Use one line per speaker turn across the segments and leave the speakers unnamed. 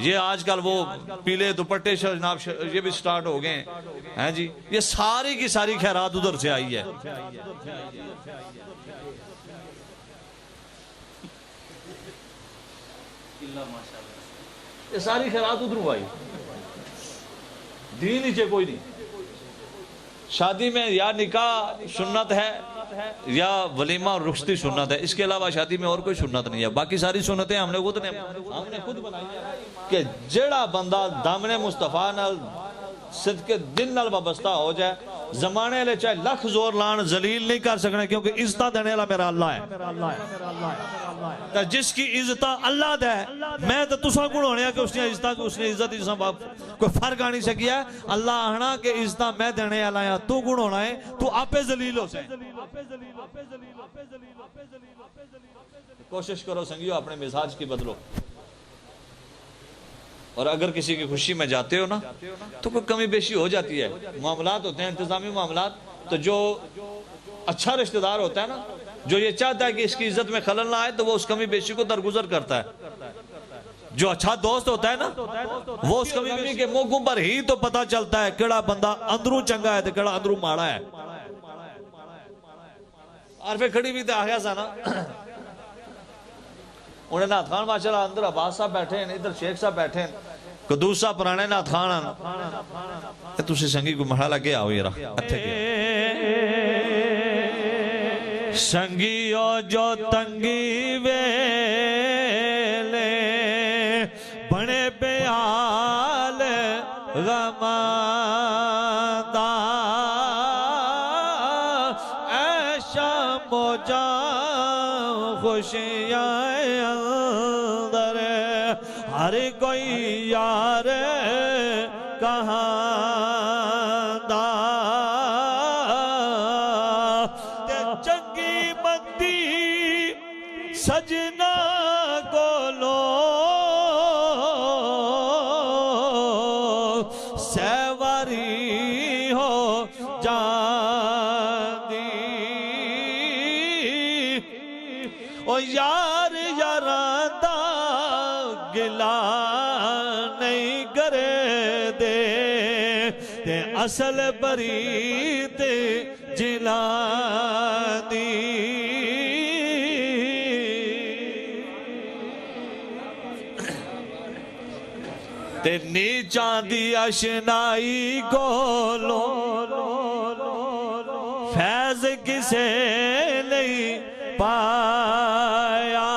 یہ آج کل وہ پیلے دوپٹے جناب یہ بھی سٹارٹ ہو گئے ہیں جی، یہ ساری کی ساری خیرات ادھر سے آئی ہے۔ یہ ساری خیرات ادھر آئی، دین نیچے کوئی نہیں۔ شادی میں یا نکاح سنت ہے یا ولیمہ اور رخصتی سنت ہے، اس کے علاوہ شادی میں اور کوئی سنت نہیں ہے۔ باقی ساری سنتیں ہم نے خود بنائی ہیں کہ جڑا بندہ دامن مصطفیٰ نال صدق دن نال وابستہ ہو جائے، زمانے لے چاہے لکھ زور لان ذلیل نہیں کر سکنے، کیونکہ عزتہ دینے والا میرا اللہ ہے۔ تو جس کی عزتہ اللہ دے، میں تو تساں کو ہونے کہ اس نے عزتہ کہ اس نے عزت جساں باپ کوئی فرق آنی سکیا ہے۔ اللہ آنا کہ عزتہ میں دینے والا ہے، تو گن ہونا ہے، تو آپے ذلیل ہو سکے۔ کوشش کرو سنگیو اپنے مزاج کی بدلو، اور اگر کسی کی خوشی میں جاتے ہو نا تو کوئی کمی بیشی ہو جاتی ہے، معاملات ہوتے ہیں انتظامی معاملات، تو جو اچھا رشتہ دار ہوتا ہے نا، جو یہ چاہتا ہے کہ اس کی عزت میں خلل نہ آئے، تو وہ اس کمی بیشی کو درگزر کرتا ہے۔ جو اچھا دوست ہوتا ہے نا، وہ اس کمی بیشی کے موقعوں پر ہی تو پتا چلتا ہے کیڑا بندہ اندروں چنگا ہے تو کیڑا اندروں ماڑا ہے۔ عارفے کھڑی بھی تو آگیا سا نا، انہیں نات خان ماشاءاللہ اندر عباس صاحب بیٹھے ہیں، ادھر شیخ صاحب بیٹھے ہیں، قدوس صاحب پرانے نات خان آنا تُسی سنگی کو محلہ لگے آؤ یہ رہا اتھے گیا سنگیو جو تنگی ویلے بڑے بیال غماندہ اے شام و جان خوشیاں اندر ہر کوئی یار کہاں دا تے چنگی مندی سجنا گولو سیواری ہو جاندی او یار یاران دا گلا نہیں کرے دے تے اصل برید جلانی تے نیچاں دی اشنائی گولو فیض کسے نہیں پایا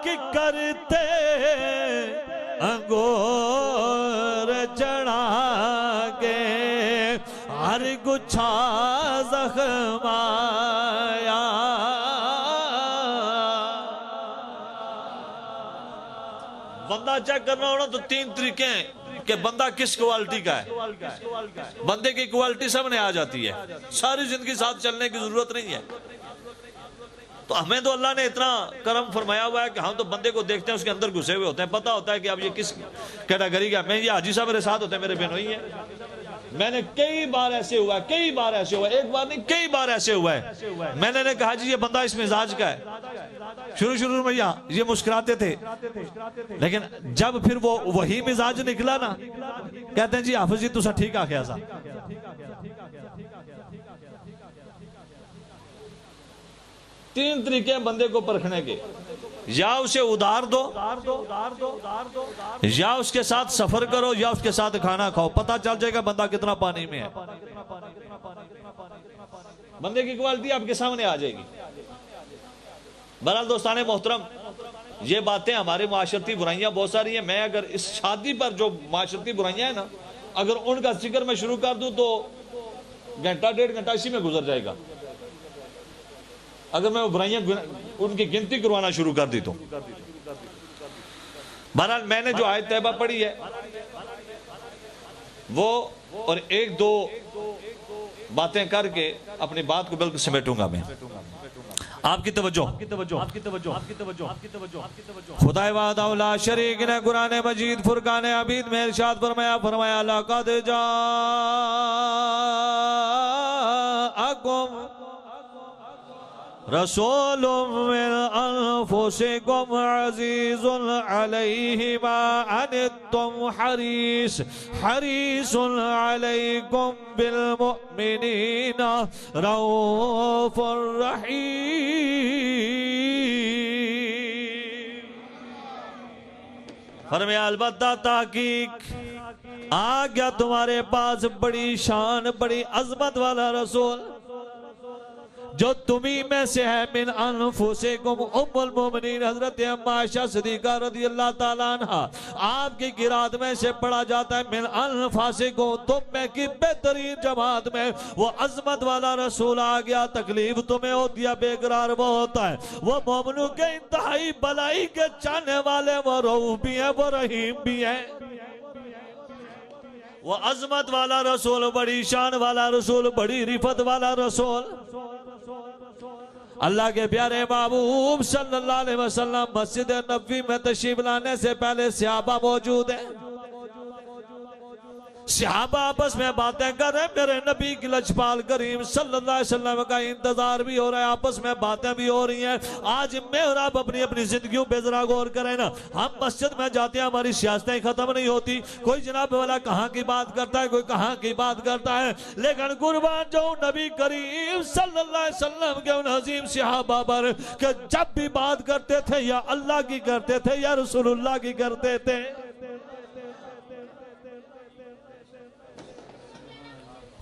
کہ کرتے انگور چڑھا کے ہر گچھا زخم آیا بندہ چیک کرنا ہونا تو تین طریقے ہیں کہ بندہ کس کوالٹی کا ہے بندے کی کوالٹی سب نے آ جاتی ہے ساری زندگی ساتھ چلنے کی ضرورت نہیں ہے تو ہمیں تو اللہ نے اتنا کرم فرمایا ہوا ہے کہ ہم تو بندے کو دیکھتے ہیں اس کے اندر گھسے ہوئے ہوتے ہیں پتہ ہوتا ہے کہ اب یہ کس کیٹیگری کا میں یہ حاجی صاحب میرے ساتھ ہوتے ہیں میرے بہنوئی ہیں میں نے کئی بار ایسے ہوا ہے ایک بار نہیں کئی بار ایسے ہوا ہے میں نے کہا جی یہ بندہ اس مزاج کا ہے شروع میں یہ مسکراتے تھے لیکن جب پھر وہ وہی مزاج نکلا نا کہتے ہیں جی حافظ جی تسا ٹھیک آخیا سا تین طریقے ہیں بندے کو پرکھنے کے یا اسے ادار دو یا اس کے ساتھ سفر کرو یا اس کے ساتھ کھانا کھاؤ پتہ چل جائے گا بندہ کتنا پانی میں ہے بندے کی کوالٹی آپ کے سامنے آ جائے گی بہرحال دوستان محترم یہ باتیں ہمارے معاشرتی برائیاں بہت ساری ہیں میں اگر اس شادی پر جو معاشرتی برائیاں ہیں نا اگر ان کا ذکر میں شروع کر دوں تو گھنٹہ ڈیڑھ گھنٹہ اسی میں گزر جائے گا اگر میں وہ برائیاں ان کی گنتی کروانا شروع کر دی تو بہرحال میں نے جو آیت طیبہ پڑھی ہے وہ اور ایک دو باتیں کر کے اپنی بات کو بالکل سمیٹوں گا میں آپ کی توجہ خدا وحدہ لا شریک نے قرآن مجید فرقان حمید میں ارشاد فرمایا لقد جاءکم رسول من انفسکم عزیز علیہ ما عنتم حریص علیکم بالمؤمنین رؤوف رحیم۔ فرمایا البتہ تحقیق آ گیا تمہارے پاس بڑی شان بڑی عظمت والا رسول جو تمہیں میں سے ہے، من انفسکم ام المومنین حضرت عائشہ صدیقہ رضی اللہ تعالیٰ عنہ آپ کی قرات میں سے پڑھا جاتا ہے من انفسکم، تم میں کی بہترین جماعت میں وہ عظمت والا رسول آ گیا۔ تکلیف تمہیں ہوتی ہے، بے قرار وہ ہوتا ہے، وہ مومنوں کے انتہائی بلائی کے چاہنے والے، وہ رؤوف بھی ہیں وہ رحیم بھی ہیں۔ وہ عظمت والا رسول، بڑی شان والا رسول، بڑی رفت والا رسول، اللہ کے پیارے محبوب صلی اللہ علیہ وسلم مسجد نبوی میں تشریف لانے سے پہلے صحابہ موجود ہیں۔ صحابہ آپس میں باتیں کر رہے ہیں، میرے نبی کی لجپال کریم صلی اللہ علیہ وسلم کا انتظار بھی ہو رہا ہے، آپس میں باتیں بھی ہو رہی ہیں۔ آج میں اور آپ اپنی زندگیوں پہ ذرا غور کریں نا، ہم مسجد میں جاتے ہیں، ہماری سیاستیں ختم نہیں ہوتی، کوئی جناب والا کہاں کی بات کرتا ہے، کوئی کہاں کی بات کرتا ہے، لیکن قربان جو نبی کریم صلی اللہ علیہ وسلم کے ان عظیم صحابہ پر کہ جب بھی بات کرتے تھے یا اللہ کی کرتے تھے یا رسول اللہ کی کرتے تھے۔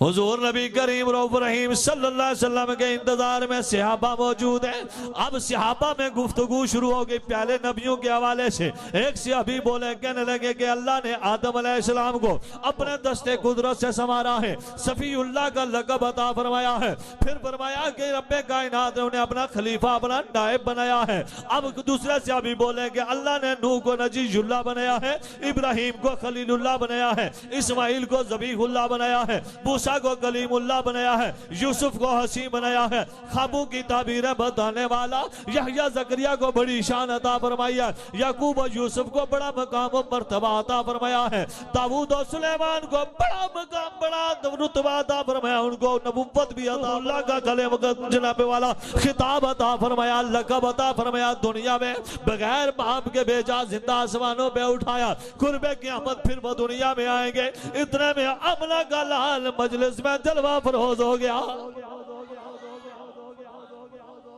حضور نبی کریم رؤوف رحیم صلی اللہ علیہ وسلم کے انتظار میں صحابہ موجود ہیں۔ اب صحابہ میں گفتگو شروع ہو گئی پہلے نبیوں کے حوالے سے۔ ایک صحابی بولے، کہنے لگے کہ اللہ نے آدم علیہ السلام کو اپنے دستے قدرت سے سنوارا ہے، صفی اللہ کا لقب عطا فرمایا ہے، پھر فرمایا کہ رب کائنات نے انہیں اپنا خلیفہ اپنا نائب بنایا ہے۔ اب دوسرے صحابی بولے کہ اللہ نے نوح کو نجی اللہ بنایا ہے، ابراہیم کو خلیل اللہ بنایا ہے، اسماعیل کو ذبیح اللہ بنایا ہے، موسیٰ کو کلیم اللہ بنایا ہے، یوسف کو حسین بنایا ہے، خوابوں کی تعبیریں بتانے والا یحییٰ زکریا کو بڑی شان عطا فرمائی ہے، یعقوب و یوسف کو بڑا مقام و مرتبہ عطا فرمایا ہے، داؤد و سلیمان کو بڑا مقام بڑا رتبہ عطا فرمایا، ان کو نبوت بھی عطا، اللہ کا کلیم جناب والا خطاب عطا فرمایا، لقب عطا فرمایا، دنیا میں بغیر باپ کے بھیجا، زندہ آسمانوں پہ اٹھایا، قرب قیامت پھر وہ دنیا میں آئیں گے۔ اتنے میں عملہ کا لال مجلس میں جلوہ فروز ہو گیا۔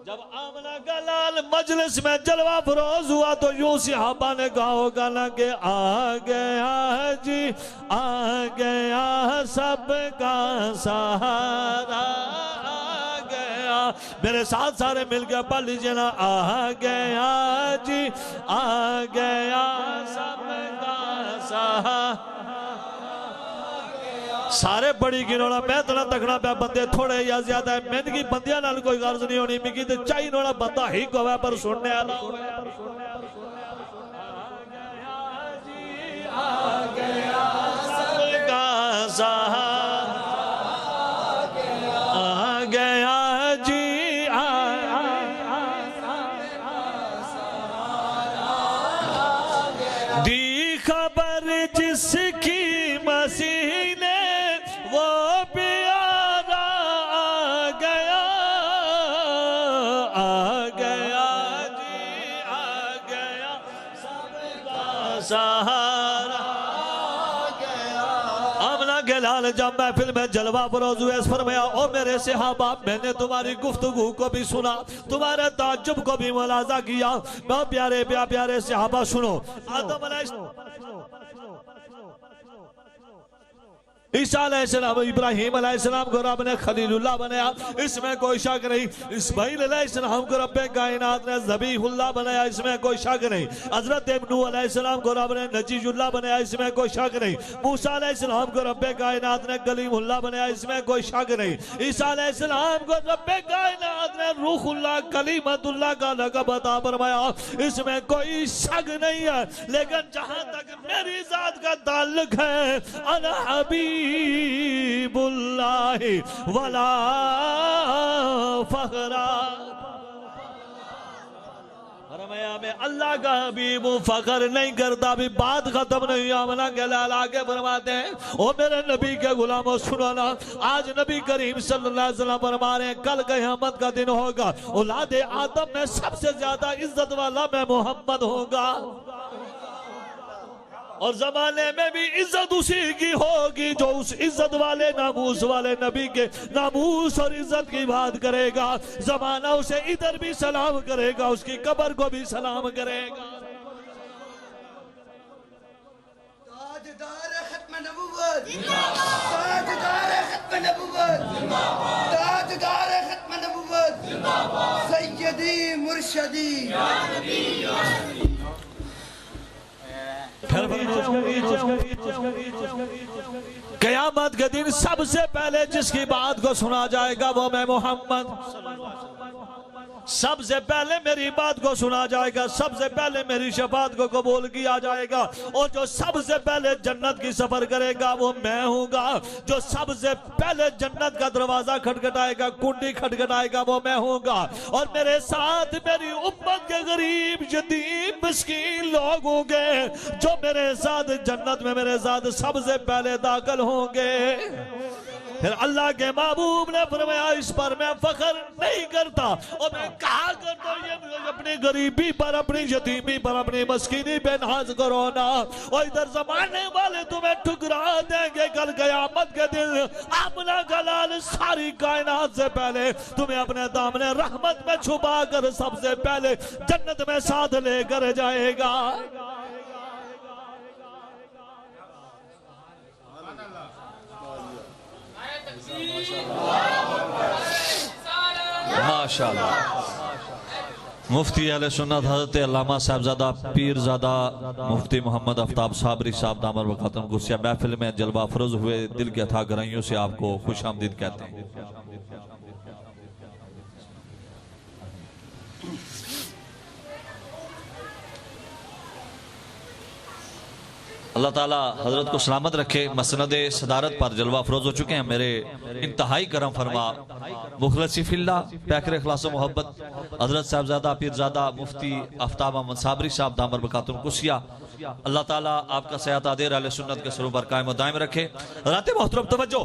جب آمنہ کا لال مجلس میں جلوہ فروز ہوا تو یوں صحابہ نے کہا ہوگا نا کہ آ گیا جی، آ گیا سب کا سہارا، آ گیا، میرے ساتھ سارے مل کے پڑھ لیجئے نا، آ گیا جی، آ گیا سب کا سہارا۔ سارے بڑی گنونا میں اتنا تکڑا پہ بندے تھوڑے یا زیادہ ہے، میں کی بندیاں نال کوئی غرض نہیں ہونی، میں کی تے چاہی نوڑا بندہ ہی کو ہے پر سننے آنا ہوئے۔ آ گیا سب کا سہارا، آ گیا جی، دی خبر جس کی مسیح نے وہ پیارا آ گیا، آ گیا جی، آ گیا سب کا سہارا، آ گیا۔ آمنہ کے لال جب محفل میں جلوہ فروز ہوئے، اس فرمایا او میرے صحابہ، میں نے تمہاری گفتگو کو بھی سنا، تمہارے تعجب کو بھی ملاحظہ کیا، بہت پیارے پیارے صحابہ سنو، آدم علیہ السلام، عیسیٰ علیہ السلام، ابراہیم علیہ السلام کو رب نے خلیل اللہ بنایا، اس میں کوئی شک نہیں، اسماعیل علیہ السلام کو رب کائنات نے ذبیح اللہ بنایا، اس میں کوئی شک نہیں، حضرت نوح علیہ السلام کو رب نے نجی اللہ بنایا، اس میں کوئی شک نہیں، موسیٰ علیہ السلام کو رب کائنات نے کلیم اللہ بنایا، اس میں کوئی شک نہیں، عیسیٰ علیہ السلام کو رب کائنات نے روح اللہ کلیمت اللہ کا لقب عطا فرمایا، اس میں کوئی شک نہیں ہے، لیکن جہاں تک میری ذات کا تعلق ہے، انا حبیب اللہ ولا فخرا، فرمایا میں اللہ کا حبیب ہوں، فخر نہیں کرتا. بھی بات ختم نہیں. آمنہ کے لال آگے فرماتے ہیں او میرے نبی کے غلاموں سنو نا، آج نبی کریم صلی اللہ علیہ وسلم فرما رہے ہیں کل قیامت کا دن ہوگا، اولاد آدم میں سب سے زیادہ عزت والا میں محمد ہوگا، اور زمانے میں بھی عزت اسی کی ہوگی جو اس عزت والے ناموس والے نبی کے ناموس اور عزت کی بات کرے گا. زمانہ اسے ادھر بھی سلام کرے گا، اس کی قبر کو بھی سلام کرے گا.
تاجدار ختم نبوت، تاجدار ختم نبوت، تاجدار ختم نبوت، سیدی مرشدی
قیامت کے دن سب سے پہلے جس کی بات کو سنا جائے گا وہ میں محمد. سب سے پہلے میری بات کو سنا جائے گا، سب سے پہلے میری شفاعت کو قبول کیا جائے گا، اور جو سب سے پہلے جنت کی سفر کرے گا وہ میں ہوں گا. جو سب سے پہلے جنت کا دروازہ کھٹکھٹائے گا، کنڈی کھٹکھٹائے گا وہ میں ہوں گا. اور میرے ساتھ میری امت کے غریب یتیم مسکین لوگ ہوں گے جو میرے ساتھ جنت میں میرے ساتھ سب سے پہلے داخل ہوں گے. پھر اللہ کے محبوب نے فرمایا اس پر میں فخر نہیں کرتا، اور میں کہا کرتا ہوں یہ اپنی غریبی پر، اپنی یتیمی پر، اپنی مسکینی پہ ناز کرو نا. اور ادھر زمانے والے تمہیں ٹھکرا دیں گے کل قیامت کے دن. آمنہ کا لال ساری کائنات سے پہلے تمہیں اپنے دامن رحمت میں چھپا کر سب سے پہلے جنت میں ساتھ لے کر جائے گا. ماشاءاللہ. مفتی اہل سنت حضرت علامہ صاحبزادہ پیرزادہ مفتی محمد آفتاب صابری صاحب دامر برکاتہم گسیہ محفل میں جلوہ افروز ہوئے دل کے اتھا گرائیوں سے آپ کو خوش آمدید کہتے ہیں. اللہ تعالیٰ حضرت کو سلامت رکھے. مسند صدارت پر جلوہ افروز ہو چکے ہیں میرے انتہائی کرم فرما مخلصی فی اللہ پیکر اخلاص و محبت حضرت صاحبزادہ پیرزادہ مفتی آفتاب احمد صابری صاحب دامر برکاتہم گسیہ. اللہ تعالیٰ آپ کا سیاحت عادر اہل سنت کے سروں پر قائم و دائم رکھے. حضرات محترم توجہ.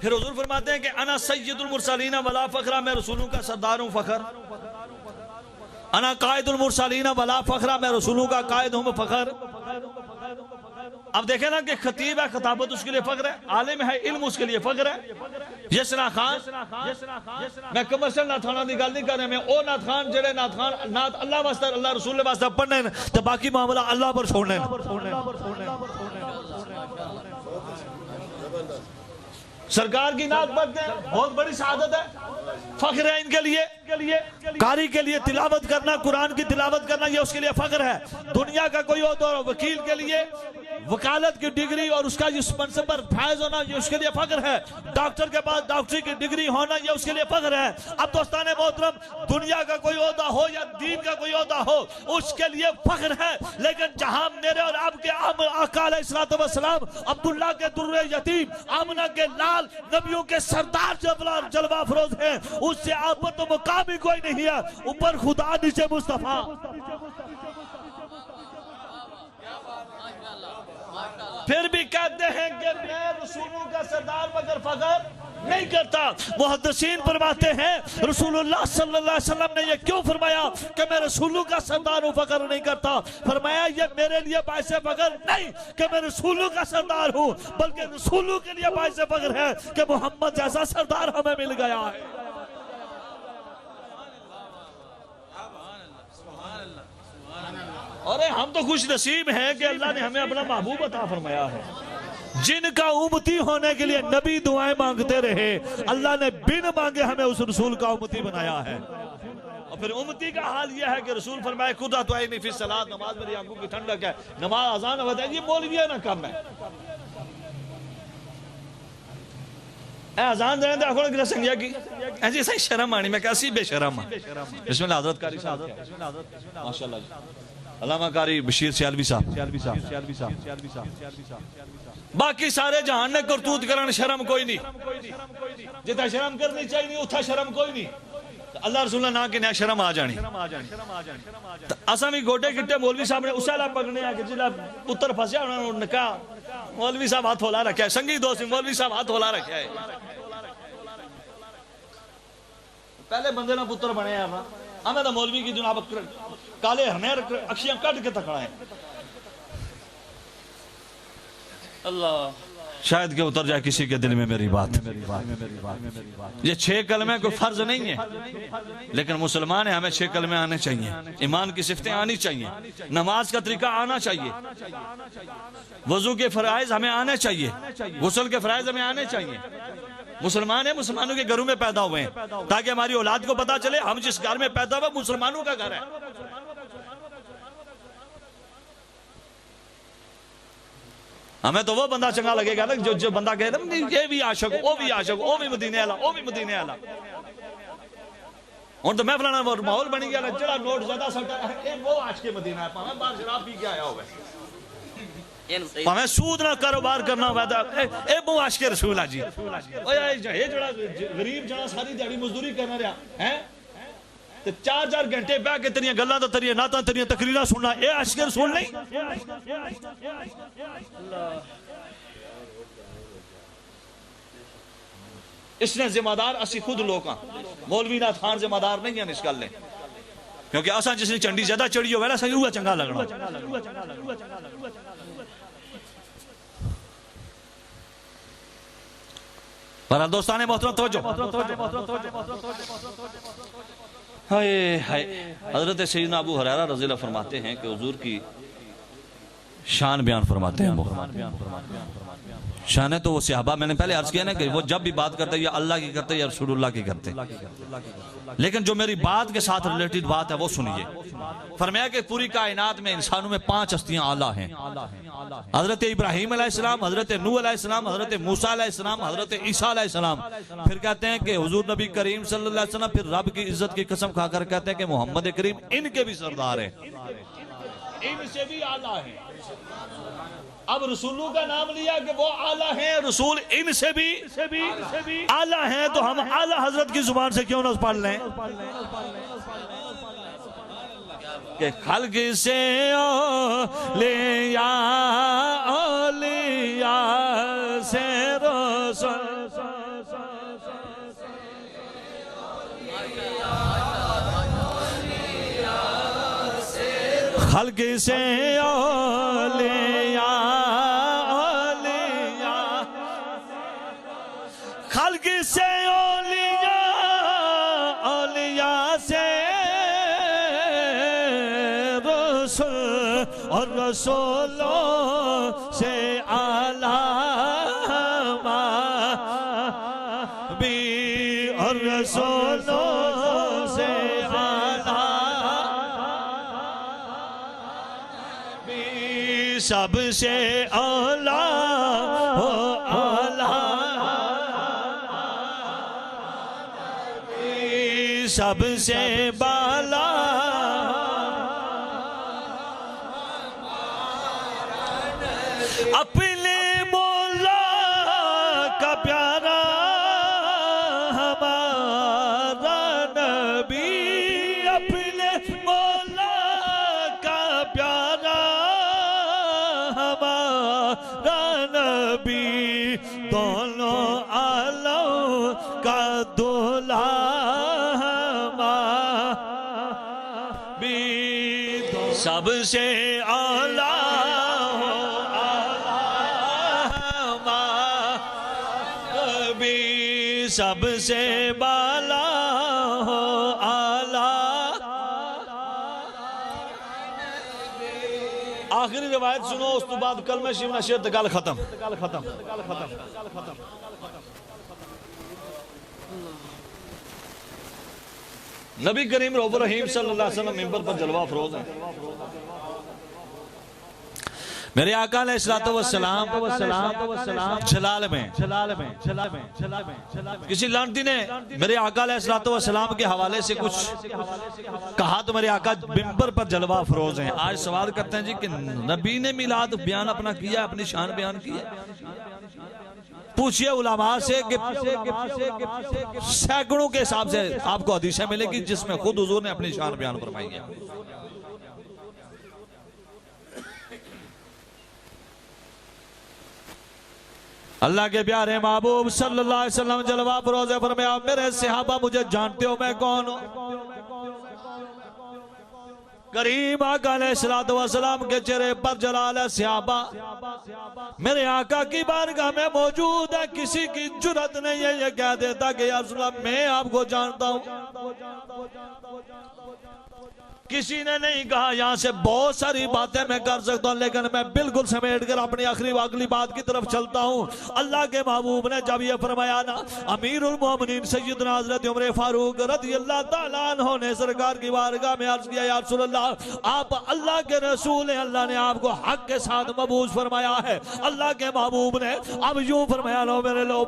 پھر حضور فرماتے ہیں کہ انا سید المرسلین ولا فخرہ، میں رسولوں کا سردار ہوں فخر. انا قائد المرسلین ولا فخرہ، میں رسولوں کا قائد ہوں فخر. اب دیکھیں نا کہ خطیب ہے، خطابت اس کے لیے فخر ہے، عالم ہے، علم اس کے لیے فخر ہے. یسنا خان میں کمرشل نات خانہ دی گل نہیں کر رہے، میں او نات خان جڑے نات خان نات اللہ واسطہ اللہ رسول واسطہ پڑھنے ہیں تو باقی معاملہ اللہ پر چھوڑنے ہیں. سرکار کی نات پڑھتے ہیں، بہت بڑی سعادت ہے، فخر ہے ان کے لیے. قاری کے لیے تلاوت کرنا، قرآن کی تلاوت کرنا یہ اس کے لیے فخر ہے. دنیا کا کوئی اور وکیل کے لیے وکالت کی ڈگری اور اس کا اس منصب پر فائز ہونا یہ اس کے لیے فخر ہے. ڈاکٹر کے بعد ڈاکٹری کی ڈگری ہونا یہ اس کے لیے فخر ہے. اب دوستان محترم دنیا کا کوئی عہدہ ہو یا دین کا کوئی عہدہ ہو اس کے لیے فخر ہے. لیکن جہاں میرے اور آپ کے آقا علیہ السلام عبداللہ کے در یتیم آمنہ کے لال نبیوں کے سردار جلوہ افروز ہیں، اس سے آپ پر تو مقام ہی کوئی نہیں ہے. اوپر خدا نیچے مصطفیٰ. پھر بھی کہتے ہیں کہ میں رسولوں کا سردار مگر فخر نہیں کرتا. محدثین فرماتے ہیں رسول اللہ صلی اللہ علیہ وسلم نے یہ کیوں فرمایا کہ میں رسولوں کا سردار ہوں فخر نہیں کرتا؟ فرمایا یہ میرے لیے باعث فخر نہیں کہ میں رسولوں کا سردار ہوں، بلکہ رسولوں کے لیے باعث فخر ہے کہ محمد جیسا سردار ہمیں مل گیا ہے. اور ہم تو خوش نصیب ہیں کہ اللہ نے ہمیں اپنا محبوب عطا فرمایا ہے. جن کا امتی ہونے کے لیے نبی دعائیں مانگتے رہے، اللہ نے بن مانگے ہمیں اس رسول کا امتی بنایا ہے. اور پھر امتی کا حال یہ ہے کہ رسول فرمائے قرۃ عینی فی الصلاۃ، نماز میری آنکھوں کی ٹھنڈک ہے. نماز اذان ہوتا ہے یہ مولوی ہے نہ کم ہے. اے اذان دینے دے آخوڑا گرہ سنگیا کی ایسی شرم آنی میں کہا سی بے شرم. بسم اللہ حضرت کاری صاحب ماشاءاللہ جی. علامہ قاری بشیر سیالوی صاحب، باقی سارے جہان نے کرتوت کرن شرم کوئی نہیں، جتا شرم کرنی چاہیے اتھا شرم کوئی نہیں، اللہ رسول اللہ نہ کہ نیا شرم آ جانی۔ اساں بھی گوڈے گٹے مولوی صاحب نے اسے لائے پکڑنے ہیں کہ جلہ پتر پھنسیا انہوں نے کہا مولوی صاحب ہاتھ ہولا رکھا ہے، سنگی دوستی مولوی صاحب ہاتھ ہولا رکھا ہے۔ پہلے بندے نہ پتر بنے ہیں ہمیں تو مولوی کی جناب کالے ہمیں اکشیاں کٹ کے تکڑا ہے۔ اللہ شاید کہ اتر جائے کسی کے دل میں میری بات۔ یہ 6 کلمے کوئی فرض نہیں ہے، لیکن مسلمان ہیں، ہمیں 6 کلمے آنے چاہیے، ایمان کی صفتیں آنی چاہیے، نماز کا طریقہ آنا چاہیے، وضو کے فرائض ہمیں آنے چاہیے، غسل کے فرائض ہمیں آنے چاہیے۔ مسلمان ہیں، مسلمانوں کے گھروں میں پیدا ہوئے ہیں، تاکہ ہماری اولاد کو پتا چلے ہم جس گھر میں پیدا ہوئے مسلمانوں کا گھر ہے۔ ہمیں تو وہ بندہ چنگا لگے گا نا جو بندہ کہے نا یہ بھی عاشق وہ بھی عاشق وہ بھی مدینے والا وہ بھی مدینے والا۔ اور تو محفل نا ماحول بنی گیا جڑا نوٹ زیادہ سکتا ہے وہ عاشق مدینہ ہے، پاویں باہر شراب پی کے آیا ہوا ہے، پاویں سود نہ کاروبار کرنا ہوا اے وہ عاشق رسول ہے جی۔ یہ جڑا غریب جڑا ساری دیہڑی مزدوری کرنا رہا ہے 4 گھنٹے بیٹھ کے تیریاں گلاں تے تیریاں نعتاں تیریاں تقریراں سننا، اے عاشق رسول نہیں۔ اس نے ذمہ دار اسی خود لوگ ہاں، مولوی ناتھ خان ذمہ دار نہیں ہیں اس گل نے، کیونکہ اساں جس نے چنڈی زیادہ چڑھی ہوئے نا اساں اوہ چنگا لگنا۔ برحال دوستان محترم توجہ، حضرت سیدنا ابو ہریرہ رضی اللہ فرماتے ہیں کہ حضور کی شان بیان فرماتے ہیں۔ شان ہے تو وہ صحابہ، میں نے پہلے عرض کیا نا کہ وہ جب بھی بات کرتے یا اللہ کی کرتے یا رسول اللہ کی کرتے، لیکن جو میری بات کے ساتھ ریلیٹڈ بات ہے وہ سنیے۔ فرمایا کہ پوری کائنات میں انسانوں میں 5 ہستیاں اعلیٰ ہیں، حضرت ابراہیم علیہ السلام، حضرت نوح علیہ السلام، حضرت موسیٰ علیہ السلام، حضرت عیسیٰ علیہ السلام۔ پھر کہتے ہیں کہ حضور نبی کریم صلی اللہ علیہ وسلم پھر رب کی عزت کی قسم کھا کر کہتے ہیں کہ محمد کریم ان کے بھی سردار ہیں، ان سے بھی اعلیٰ ہیں۔ اب رسولوں کا نام لیا کہ وہ اعلیٰ ہیں، رسول ان سے بھی اعلیٰ ہیں، تو ہم اعلیٰ حضرت کی زبان سے کیوں نہ پڑھ لیں کہ خلق سے اولیاء سے رسول، خلق سے اولیاء، خلق سے اولیاء، اولیاء سے رسول، اور رسولوں سے اعلیٰ بھی، اور رسولوں سے اعلیٰ بھی، سب سے اعلیٰ ہو اعلیٰ، سب سے بالا اپنے مولا کا پیارا ہمارا نبی، اپنے مولا کا پیارا ہمارا نبی، دونوں عالم کا دولہا سب سے اعلیٰ ہو اعلیٰ بھی، سب سے بالا ہو اعلیٰ۔ آخری روایت سنو، اس تو بعد کلمہ شریف نشر تے گل ختم۔ نبی کریم رؤوف رحیم صلی اللہ علیہ وسلم منبر پر جلوہ افروز ہیں۔ میرے آقا علیہ السلام جلال میں کسی لانتی نے میرے آقا علیہ السلام کے حوالے سے کچھ کہا تو میرے آقا ممبر پر جلوہ افروز ہیں. آج سوال کرتے ہیں جی کہ نبی نے میلاد بیان اپنا کیا، اپنی شان بیان کی ہے؟ پوچھئے علماء سے کہ سینکڑوں کے حساب سے آپ کو حدیثیں ملے گی جس میں خود حضور نے اپنی شان بیان فرمائی ہے. اللہ کے پیارے محبوب صلی اللہ علیہ وسلم جلوہ افروز فرمایا میرے صحابہ مجھے جانتے ہو میں کون ہوں؟ کریم آقا علیہ السلام کے چہرے پر جلال ہے. صحابہ میرے آقا کی بارگاہ میں موجود ہے، کسی کی جرات نہیں ہے یہ کہہ دیتا کہ یا رسول اللہ میں آپ کو جانتا ہوں. کسی نے نہیں کہا. یہاں سے بہت ساری باتیں میں کر سکتا ہوں لیکن میں بالکل سمیٹ کر اپنی اگلی بات کی طرف چلتا ہوں. اللہ کے محبوب نے جب یہ فرمایا نا، امیر المومنین سیدنا حضرت عمر فاروق رضی اللہ تعالیٰ عنہ نے سرکار کی بارگاہ میں عرض کیا یا رسول اللہ آپ اللہ کے رسول ہیں، اللہ نے آپ کو حق کے ساتھ مبعوث فرمایا ہے. اللہ کے محبوب نے اب یوں فرمایا لو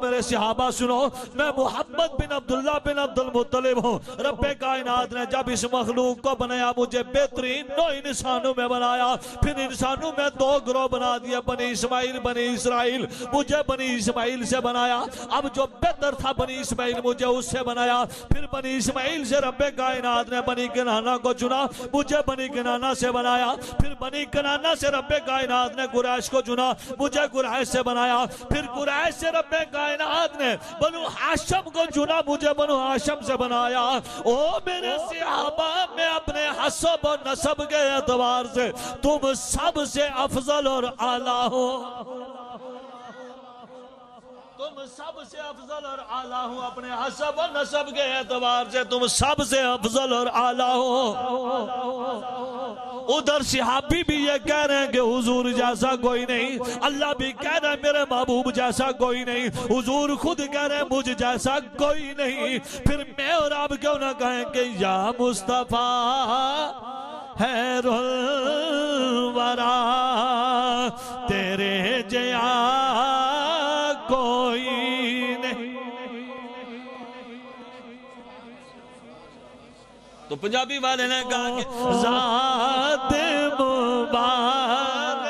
میرے صحابہ سنو، میں محمد بن عبداللہ بن عبد المطلب ہوں. رب کائنات نے جب اس مخلوق کو بنایا مجھے بہترین نوع انسانوں میں بنایا، پھر انسانوں میں دو گروہ بنا دیا، بنی اسماعیل بنی اسرائیل. مجھے بنی اسماعیل سے بنایا، اب جو بہتر تھا بنی اسماعیل مجھے اس سے بنایا. پھر بنی اسماعیل سے رب کائنات نے بنی کنانہ کو چنا، مجھے بنی کنانہ سے بنایا. پھر بنی کنانہ سے رب کائنات نے قریش کو چنا، مجھے قریش سے بنایا. پھر قریش سے رب کائنات نے بنو ہاشم کو چنا، مجھے بنو ہاشم سے بنایا. او میرے صحابہ میں اپنے حسب و نسب کے اعتبار سے تم سب سے افضل اور اعلیٰ ہو. تم سب سے افضل اور اعلیٰ ہو، اپنے حسب و نسب کے اعتبار سے تم سب سے افضل اور اعلیٰ ہو. ادھر صحابی بھی یہ کہہ رہے ہیں کہ حضور جیسا کوئی نہیں، اللہ بھی کہہ رہے ہیں میرے محبوب جیسا کوئی نہیں، حضور خود کہہ رہے ہیں مجھ جیسا کوئی نہیں. پھر میں اور آپ کیوں نہ کہیں کہ یا مصطفیٰ خیر الورا تیرے جیا کوئی نہیں. تو پنجابی والے نے کہا کہ ذات مبارک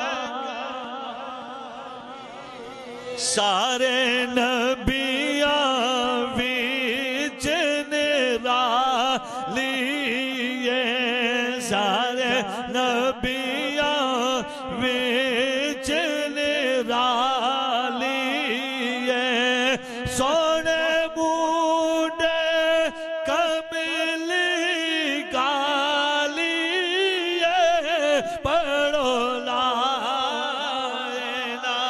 سارے نبیاں وچ نرالیے، سارے نبیاں وچ نرالیے. سونے بوڑھے کملی گالیے پڑھو لا الہ.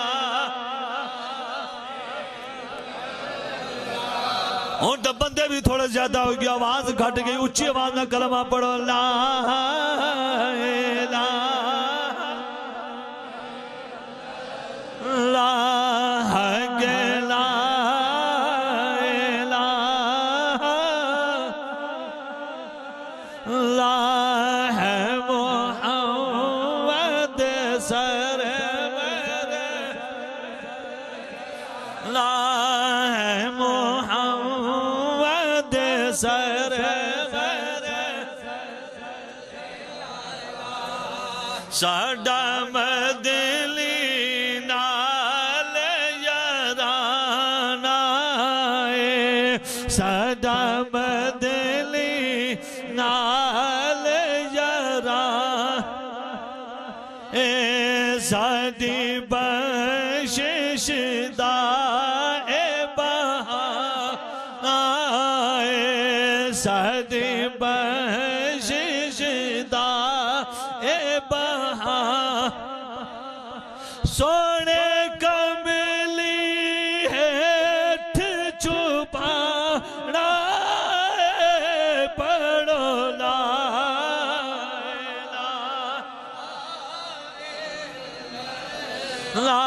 ہوں تو بندے بھی تھوڑے زیادہ ہو گیا، آواز گھٹ گئی، اچھی آواز نہ کلمہ پڑھو لا الہ لا لا الہ لا ہے محمد سرور، لا ہے محمد سرور. ساڈا مدلی نال یارانا اے، ساڈا مدلی نال یارانا اے، ساڈی بخشش دا اے بہانہ اے، ساڈی بخشش دا اے بہانہ. سونے کملی ہیٹھ چھپانا پڑھو لا الہ لا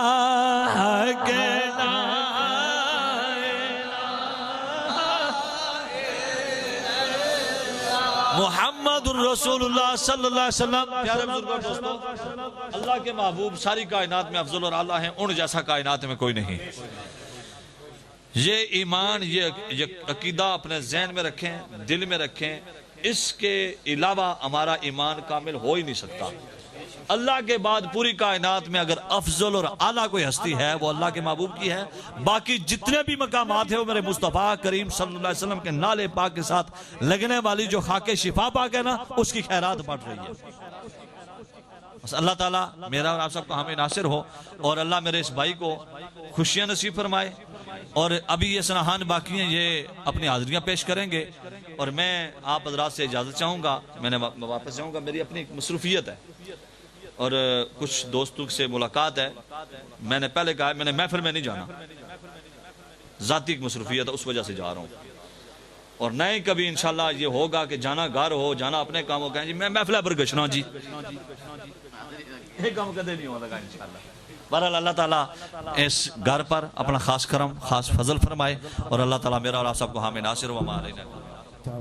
کے لا الہ محمد الرسول اللہ صلی اللہ علیہ وسلم. پیارے بزرگوں دوستو، اللہ کے محبوب ساری کائنات میں افضل اور اعلیٰ ہیں، ان جیسا کائنات میں کوئی نہیں. یہ ایمان، یہ عقیدہ اپنے ذہن میں رکھیں، دل میں رکھیں. اس کے علاوہ ہمارا ایمان کامل ہو ہی نہیں سکتا. اللہ کے بعد پوری کائنات میں اگر افضل اور اعلیٰ کوئی ہستی ہے وہ اللہ کے محبوب کی ہے. باقی جتنے بھی مقامات ہیں وہ میرے مصطفیٰ کریم صلی اللہ علیہ وسلم کے نالے پاک کے ساتھ لگنے والی جو خاک شفا پاک ہے نا، اس کی خیرات بڑھ رہی ہے. بس اللہ تعالیٰ میرا اور آپ سب کو ہمیں ناصر ہو، اور اللہ میرے اس بھائی کو خوشیاں نصیب فرمائے. اور ابھی یہ سناہان باقی ہیں، یہ اپنی حاضریاں پیش کریں گے، اور میں آپ حضرات سے اجازت چاہوں گا. میں واپس جاؤں گا، میری اپنی مصروفیت ہے اور کچھ دوستوں سے ملاقات ہے. میں نے پہلے کہا میں نے محفل میں نہیں جانا، ذاتی ایک مصروفیت ہے، اس وجہ سے جا رہا ہوں. اور نہ ہی کبھی انشاءاللہ یہ ہوگا کہ جانا گھر ہو، جانا اپنے کاموں کہیں جی میں محفل پر گشنا جی، یہ کام کدے نہیں ہوگا انشاءاللہ. بہرحال اللہ تعالیٰ اس گھر پر اپنا خاص کرم، خاص فضل فرمائے، اور اللہ تعالیٰ میرا اور آپ سب کو حامی ناصر و مالینا.